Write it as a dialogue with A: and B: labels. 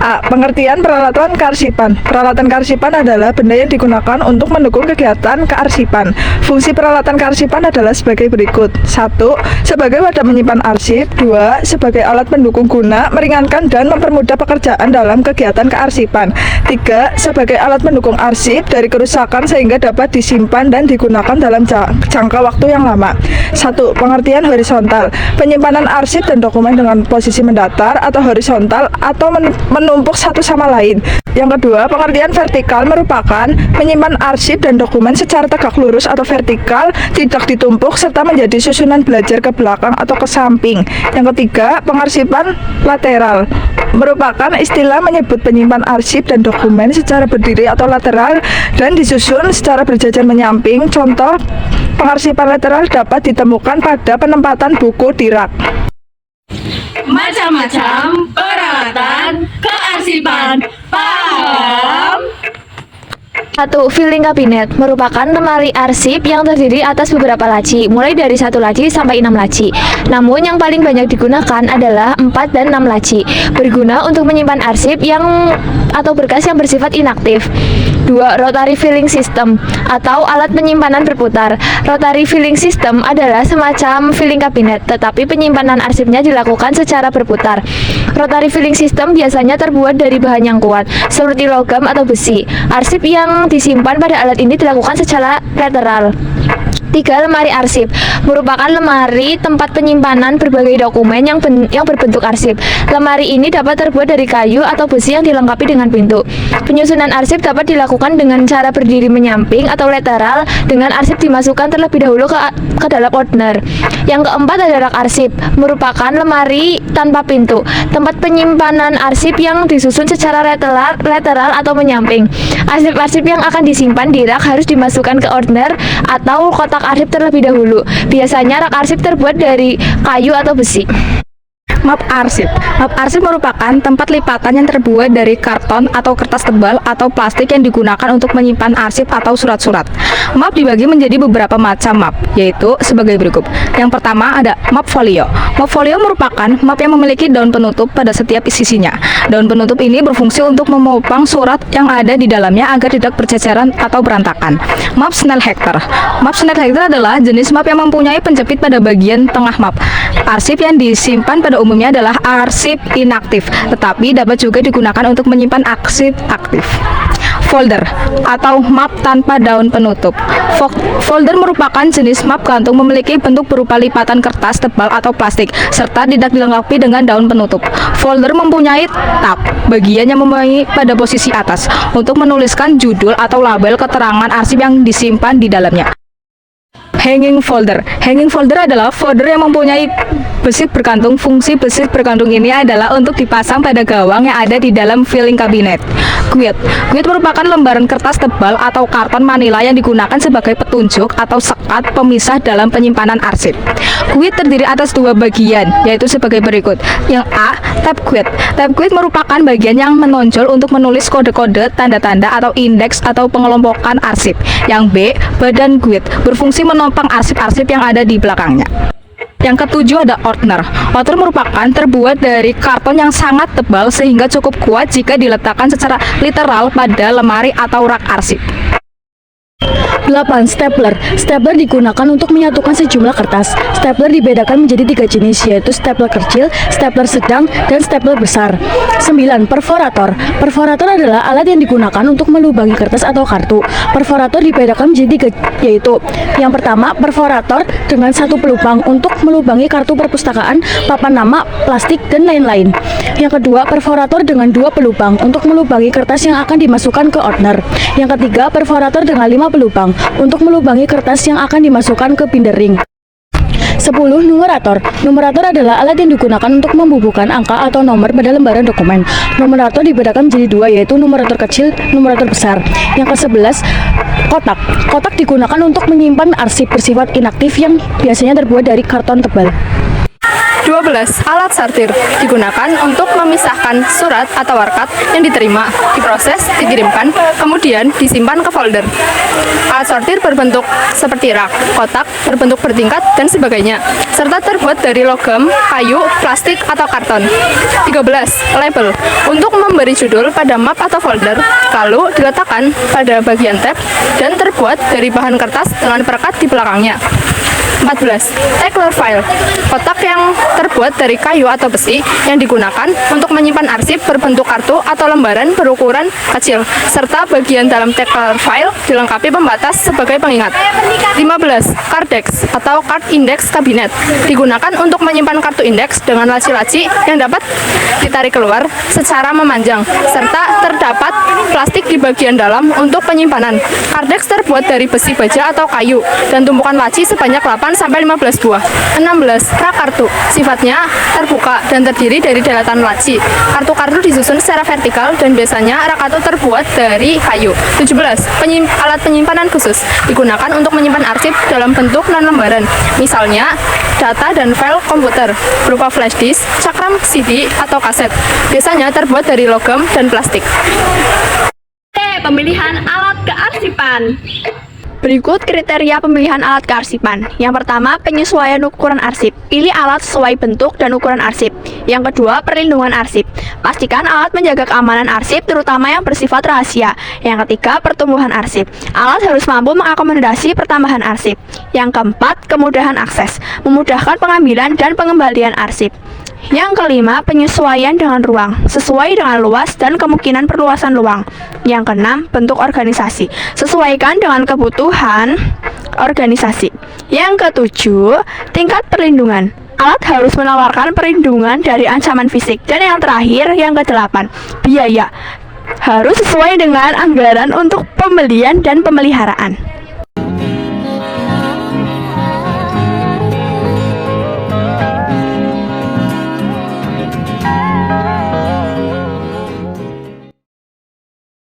A: A. Pengertian peralatan kearsipan. Peralatan kearsipan adalah benda yang digunakan untuk mendukung kegiatan kearsipan. Fungsi peralatan kearsipan adalah sebagai berikut. 1. Sebagai wadah menyimpan arsip. 2. Sebagai alat pendukung guna, meringankan dan mempermudah pekerjaan dalam kegiatan kearsipan. 3. Sebagai alat pendukung arsip dari kerusakan sehingga dapat disimpan dan digunakan dalam jangka waktu yang lama. 1. Pengertian horizontal. Penyimpanan arsip dan dokumen dengan posisi mendatar atau horizontal atau menumpuk satu sama lain. Yang kedua, pengertian vertikal merupakan menyimpan arsip dan dokumen secara tegak lurus atau vertikal, tidak ditumpuk serta menjadi susunan belajar ke belakang atau ke samping. Yang ketiga, pengarsipan lateral merupakan istilah menyebut penyimpan arsip dan dokumen secara berdiri atau lateral dan disusun secara berjajar menyamping. Contoh pengarsipan lateral dapat ditemukan pada penempatan buku di rak.
B: Macam-macam peralatan kearsipan. Paham?
C: 1. Filing cabinet merupakan lemari arsip yang terdiri atas beberapa laci, mulai dari 1 laci sampai 6 laci. Namun yang paling banyak digunakan adalah 4 dan 6 laci, berguna untuk menyimpan arsip atau berkas yang bersifat inaktif. 2. Rotary filling system atau alat penyimpanan berputar. Rotary filling system adalah semacam filing cabinet, tetapi penyimpanan arsipnya dilakukan secara berputar. Rotary filling system biasanya terbuat dari bahan yang kuat, seperti logam atau besi. Arsip yang disimpan pada alat ini dilakukan secara lateral. 3. Lemari arsip merupakan lemari tempat penyimpanan berbagai dokumen yang berbentuk arsip. Lemari ini dapat terbuat dari kayu atau besi yang dilengkapi dengan pintu. Penyusunan arsip dapat dilakukan dengan cara berdiri menyamping atau lateral, dengan arsip dimasukkan terlebih dahulu ke dalam ordner. Yang keempat adalah rak arsip, merupakan lemari tanpa pintu, tempat penyimpanan arsip yang disusun secara lateral atau menyamping. Arsip-arsip yang akan disimpan di rak harus dimasukkan ke ordner atau kotak arsip terlebih dahulu. Biasanya rak arsip terbuat dari kayu atau besi.
D: Map arsip. Map arsip merupakan tempat lipatan yang terbuat dari karton atau kertas tebal atau plastik yang digunakan untuk menyimpan arsip atau surat-surat. Map dibagi menjadi beberapa macam map, yaitu sebagai berikut. Yang pertama ada map folio. Map folio merupakan map yang memiliki daun penutup pada setiap sisinya. Daun penutup ini berfungsi untuk memopang surat yang ada di dalamnya agar tidak berceceran atau berantakan. Map Snellhector. Map Snellhector adalah jenis map yang mempunyai penjepit pada bagian tengah map. Arsip yang disimpan pada umumnya adalah arsip inaktif, tetapi dapat juga digunakan untuk menyimpan arsip aktif. Folder atau map tanpa daun penutup. Folder merupakan jenis map gantung memiliki bentuk berupa lipatan kertas tebal atau plastik, serta tidak dilengkapi dengan daun penutup. Folder mempunyai tab, bagian yang mempunyai pada posisi atas, untuk menuliskan judul atau label keterangan arsip yang disimpan di dalamnya. Hanging folder. Hanging folder adalah folder yang mempunyai besit bergantung. Fungsi besit bergantung ini adalah untuk dipasang pada gawang yang ada di dalam filing cabinet. Guide. Guide merupakan lembaran kertas tebal atau karton manila yang digunakan sebagai petunjuk atau sekat pemisah dalam penyimpanan arsip. Guide terdiri atas 2 bagian, yaitu sebagai berikut. Yang A, tab guide. Tab guide merupakan bagian yang menonjol untuk menulis kode-kode, tanda-tanda atau indeks atau pengelompokan arsip. Yang B, badan guide, berfungsi menopang arsip-arsip yang ada di belakangnya. Yang ketujuh ada ordner. Ordner merupakan terbuat dari karton yang sangat tebal sehingga cukup kuat jika diletakkan secara literal pada lemari atau rak arsip.
E: 8. Stapler. Stapler digunakan untuk menyatukan sejumlah kertas. Stapler dibedakan menjadi 3 jenis, yaitu stapler kecil, stapler sedang, dan stapler besar. 9. Perforator. Perforator adalah alat yang digunakan untuk melubangi kertas atau kartu. Perforator dibedakan menjadi 3, yaitu yang pertama, perforator dengan 1 pelubang untuk melubangi kartu perpustakaan, papan nama, plastik, dan lain-lain. Yang kedua, perforator dengan 2 pelubang untuk melubangi kertas yang akan dimasukkan ke ordner. Yang ketiga, perforator dengan 5 pelubang untuk melubangi kertas yang akan dimasukkan ke binder ring. 10. Numerator. Numerator adalah alat yang digunakan untuk membubuhkan angka atau nomor pada lembaran dokumen. Numerator dibedakan menjadi 2, yaitu numerator kecil, numerator besar. Yang ke-11, kotak. Kotak digunakan untuk menyimpan arsip bersifat inaktif yang biasanya terbuat dari karton tebal.
D: 12. Alat sortir digunakan untuk memisahkan surat atau warkat yang diterima, diproses, dikirimkan, kemudian disimpan ke folder. Alat sortir berbentuk seperti rak, kotak, berbentuk bertingkat, dan sebagainya, serta terbuat dari logam, kayu, plastik, atau karton. 13. Label untuk memberi judul pada map atau folder, lalu diletakkan pada bagian tab dan terbuat dari bahan kertas dengan perekat di belakangnya. 14. Tackler file, kotak yang terbuat dari kayu atau besi yang digunakan untuk menyimpan arsip berbentuk kartu atau lembaran berukuran kecil, serta bagian dalam tackler file dilengkapi pembatas sebagai pengingat. 15. Cardex atau card index kabinet, digunakan untuk menyimpan kartu indeks dengan laci-laci yang dapat ditarik keluar secara memanjang, serta terdapat plastik di bagian dalam untuk penyimpanan. Cardex terbuat dari besi baja atau kayu dan tumpukan laci sebanyak 8-15 buah. 16. Rak kartu, sifatnya terbuka dan terdiri dari deretan laci. Kartu-kartu disusun secara vertikal dan biasanya rak kartu terbuat dari kayu. 17. Alat penyimpanan khusus, digunakan untuk menyimpan arsip dalam bentuk non-lembaran, misalnya data dan file komputer berupa flash disk, cakram CD, atau kaset. Biasanya terbuat dari logam dan plastik.
B: Pemilihan alat kearsipan.
C: Berikut kriteria pemilihan alat kearsipan. Yang pertama, penyesuaian ukuran arsip. Pilih alat sesuai bentuk dan ukuran arsip. Yang kedua, perlindungan arsip. Pastikan alat menjaga keamanan arsip, terutama yang bersifat rahasia. Yang ketiga, pertumbuhan arsip. Alat harus mampu mengakomodasi pertambahan arsip. Yang keempat, kemudahan akses. Memudahkan pengambilan dan pengembalian arsip. Yang kelima, penyesuaian dengan ruang, sesuai dengan luas dan kemungkinan perluasan ruang. Yang keenam, bentuk organisasi, sesuaikan dengan kebutuhan organisasi. Yang ketujuh, tingkat perlindungan. Alat harus menawarkan perlindungan dari ancaman fisik. Dan yang terakhir, yang kedelapan, biaya. Harus sesuai dengan anggaran untuk pembelian dan pemeliharaan.